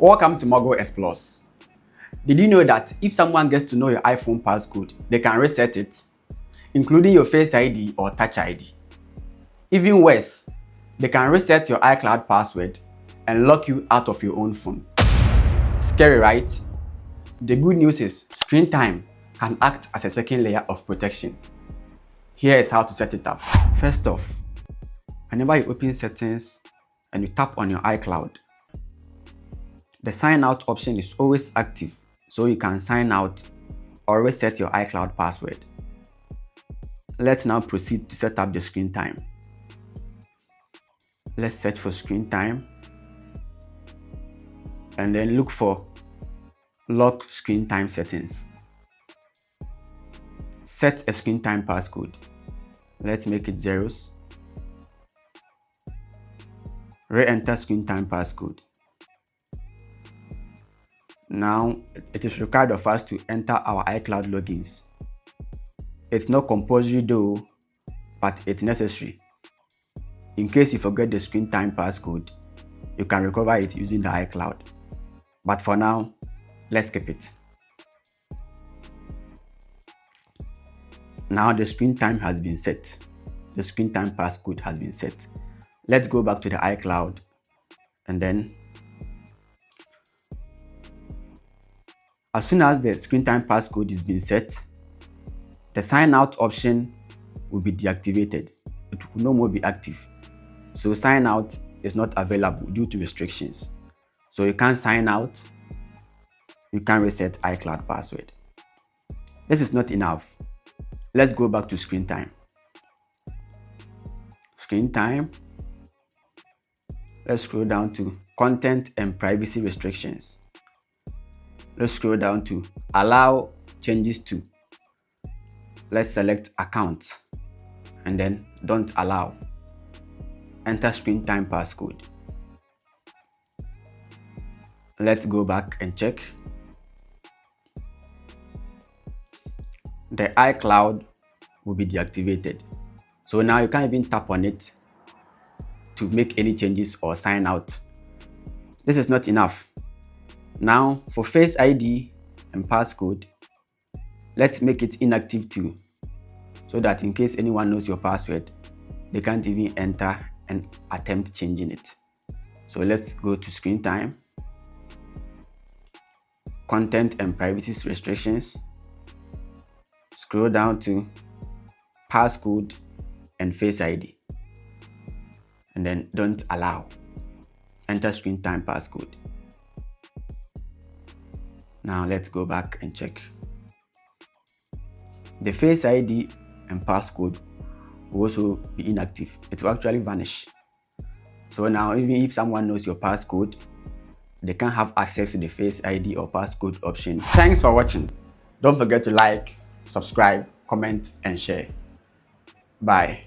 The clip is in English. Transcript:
Welcome to Mogul S Plus. Did you know that if someone gets to know your iPhone passcode, they can reset it, including your Face ID or Touch ID? Even worse, they can reset your iCloud password and lock you out of your own phone. Scary, right? The good news is screen time can act as a second layer of protection. Here is how to set it up. First off, whenever you open settings and you tap on your iCloud, the sign out option is always active, so you can sign out or reset your iCloud password. Let's now proceed to set up the screen time. Let's search for screen time and then look for lock screen time settings. Set a screen time passcode. Let's make it zeros. Re-enter screen time passcode. Now, it is required of us to enter our iCloud logins. It's not compulsory though, but it's necessary. In case you forget the screen time passcode, you can recover it using the iCloud. But for now, let's skip it. Now the screen time has been set. The screen time passcode has been set. Let's go back to the iCloud and then as soon as the screen time passcode is being set, the sign out option will be deactivated. It will no more be active. So sign out is not available due to restrictions. So you can't sign out, you can't reset iCloud password. This is not enough. Let's go back to screen time. Screen time. Let's scroll down to content and privacy restrictions. Let's scroll down to allow changes to. Let's select account and then don't allow. Enter screen time passcode. Let's go back and check. The iCloud will be deactivated. So now you can't even tap on it to make any changes or sign out. This is not enough. Now for Face ID and passcode, let's make it inactive too, so that in case anyone knows your password, they can't even enter and attempt changing it. So let's go to screen time, content and privacy restrictions, scroll down to passcode and Face ID, and then don't allow. Enter screen time passcode. Now let's go back and check. The Face ID and passcode will also be inactive. It will actually vanish. So now even if someone knows your passcode, they can't have access to the Face ID or passcode option. Thanks for watching. Don't forget to like, subscribe, comment and share. Bye.